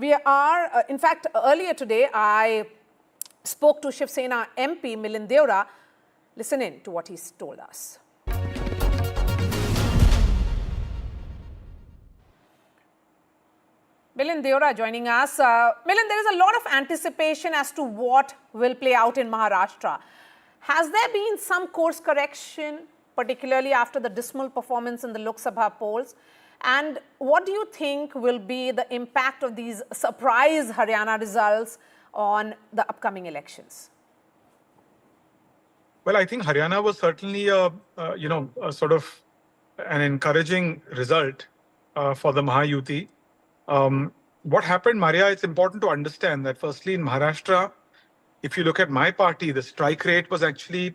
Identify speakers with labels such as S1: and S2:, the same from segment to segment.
S1: We are, in fact, earlier today, I spoke to Shiv Sena MP Milind Deora. Listen in to what he's told us. Milind Deora joining us. Milind, there is a lot of anticipation as to what will play out in Maharashtra. Has there been some course correction, particularly after the dismal performance in the Lok Sabha polls? And what do you think will be the impact of these surprise Haryana results on the upcoming elections?
S2: Well, I think Haryana was certainly a sort of an encouraging result for the Mahayuti. What happened, Maria, it's important to understand that firstly in Maharashtra, if you look at my party, the strike rate was actually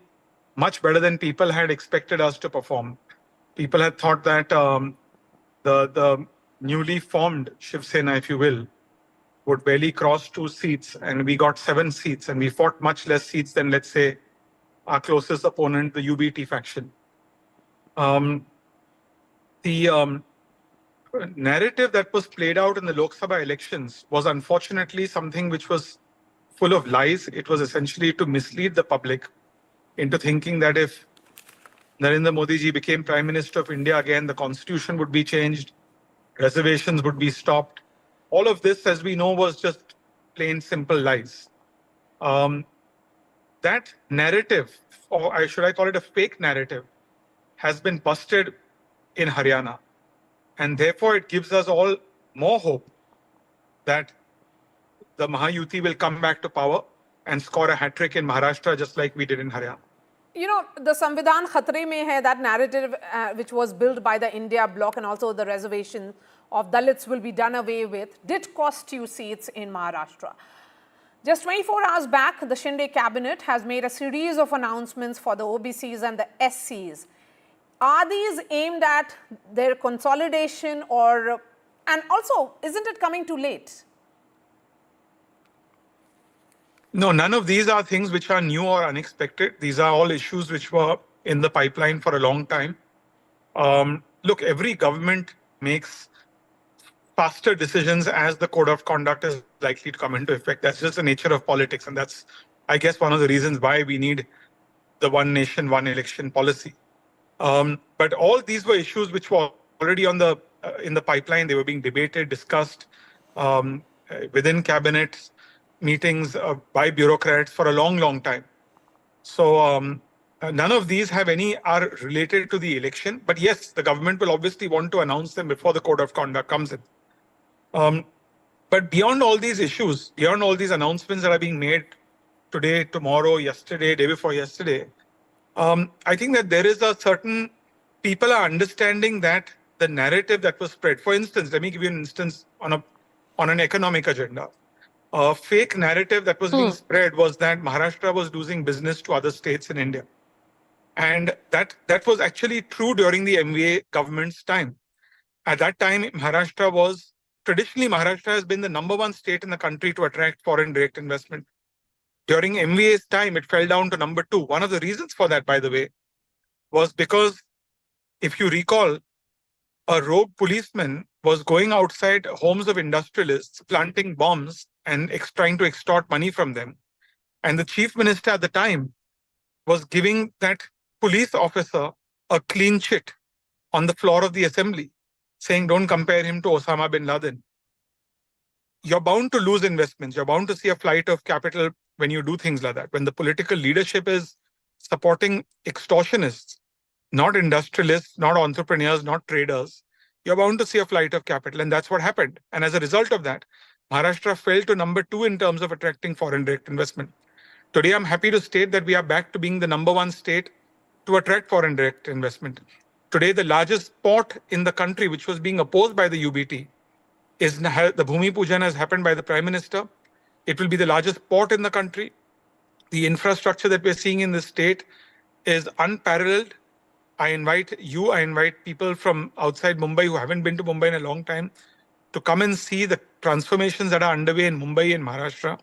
S2: much better than people had expected us to perform. People had thought that the newly formed Shiv Sena, if you will, would barely cross 2 seats, and we got 7 seats, and we fought much less seats than, let's say, our closest opponent, the UBT faction. The narrative that was played out in the Lok Sabha elections was unfortunately something which was full of lies. It was essentially to mislead the public into thinking that if Narendra Modi ji became Prime Minister of India again, the constitution would be changed, reservations would be stopped. All of this, as we know, was just plain simple lies. That narrative, or should I call it a fake narrative, has been busted in Haryana. And therefore, it gives us all more hope that the Mahayuti will come back to power and score a hat-trick in Maharashtra just like we did in Haryana.
S1: You know, the Samvidhan Khatre mein hai, that narrative which was built by the India bloc, and also the reservation of Dalits will be done away with, did cost you seats in Maharashtra. Just 24 hours back, the Shinde cabinet has made a series of announcements for the OBCs and the SCs. Are these aimed at their consolidation, or, and also, isn't it coming too late?
S2: No, none of these are things which are new or unexpected. These are all issues which were in the pipeline for a long time. Look, every government makes faster decisions as the code of conduct is likely to come into effect. That's just the nature of politics. And that's, I guess, one of the reasons why we need the one nation, one election policy. But all these were issues which were already on the in the pipeline. They were being debated, discussed within cabinet meetings by bureaucrats for a long, long time. So none of these are related to the election. But yes, the government will obviously want to announce them before the code of conduct comes in. But beyond all these issues, beyond all these announcements that are being made today, tomorrow, yesterday, day before yesterday, I think that there is a certain, people are understanding that the narrative that was spread, for instance, let me give you an instance on an economic agenda. A fake narrative that was being spread was that Maharashtra was losing business to other states in India. And that was actually true during the MVA government's time. At that time, traditionally Maharashtra has been the #1 state in the country to attract foreign direct investment. During MVA's time, it fell down to #2. One of the reasons for that, by the way, was because, if you recall, a rogue policeman was going outside homes of industrialists, planting bombs and trying to extort money from them. And the chief minister at the time was giving that police officer a clean chit on the floor of the assembly, saying, don't compare him to Osama bin Laden. You're bound to lose investments. You're bound to see a flight of capital when you do things like that. When the political leadership is supporting extortionists, not industrialists, not entrepreneurs, not traders, you're bound to see a flight of capital. And that's what happened. And as a result of that, Maharashtra fell to #2 in terms of attracting foreign direct investment. Today, I'm happy to state that we are back to being the #1 state to attract foreign direct investment. Today, the largest port in the country, which was being opposed by the UBT, the Bhumi Pujan has happened by the Prime Minister. It will be the largest port in the country. The infrastructure that we're seeing in this state is unparalleled. I invite people from outside Mumbai who haven't been to Mumbai in a long time to come and see the transformations that are underway in Mumbai and Maharashtra.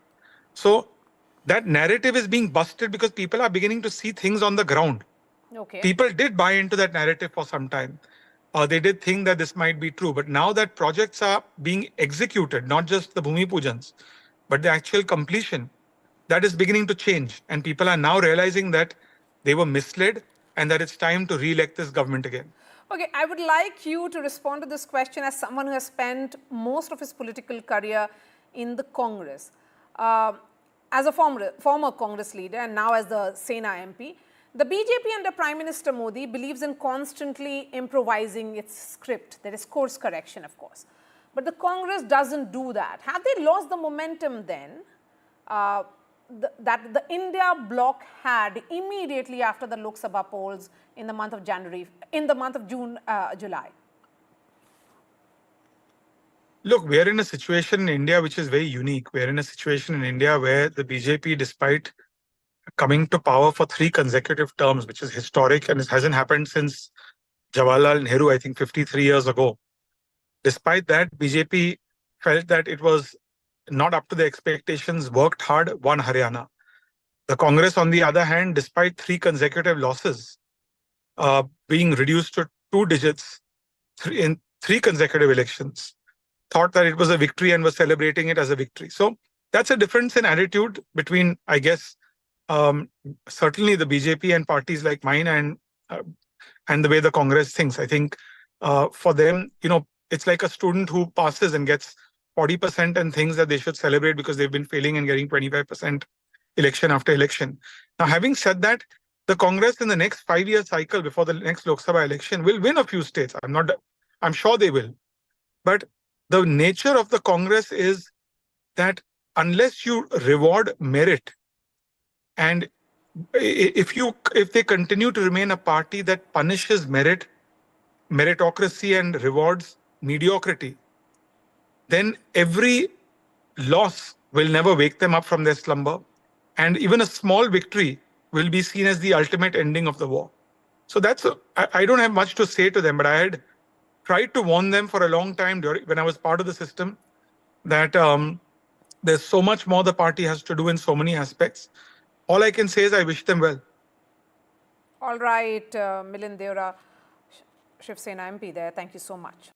S2: So that narrative is being busted because people are beginning to see things on the ground.
S1: Okay.
S2: People did buy into that narrative for some time. they did think that this might be true. But now that projects are being executed, not just the Bhumi Pujans, but the actual completion, that is beginning to change. And people are now realizing that they were misled and that it's time to re-elect this government again.
S1: Okay, I would like you to respond to this question as someone who has spent most of his political career in the Congress. As a former Congress leader and now as the Sena MP, the BJP under Prime Minister Modi believes in constantly improvising its script. There is course correction, of course. But the Congress doesn't do that. Have they lost the momentum then that the India bloc had immediately after the Lok Sabha polls in the month of June, July?
S2: Look, we are in a situation in India which is very unique. We are in a situation in India where the BJP, despite coming to power for 3 consecutive terms, which is historic, and it hasn't happened since Jawaharlal Nehru, I think 53 years ago. Despite that, BJP felt that it was not up to the expectations, worked hard, won Haryana. The Congress, on the other hand, despite 3 consecutive losses, being reduced to 2 digits in 3 consecutive elections, thought that it was a victory and was celebrating it as a victory. So that's a difference in attitude between, I guess, certainly the BJP and parties like mine and the way the Congress thinks. I think for them, it's like a student who passes and gets 40% and thinks that they should celebrate because they've been failing and getting 25% election after election. Now, having said that, the Congress in the next 5-year cycle before the next Lok Sabha election will win a few states. I'm sure they will. But the nature of the Congress is that unless you reward merit, and if they continue to remain a party that punishes meritocracy and rewards mediocrity, then every loss will never wake them up from their slumber. And even a small victory will be seen as the ultimate ending of the war. So I don't have much to say to them, but I had tried to warn them for a long time when I was part of the system that there's so much more the party has to do in so many aspects. All I can say is I wish them well.
S1: All right, Milind, Deora, Shiv Sena MP there. Thank you so much.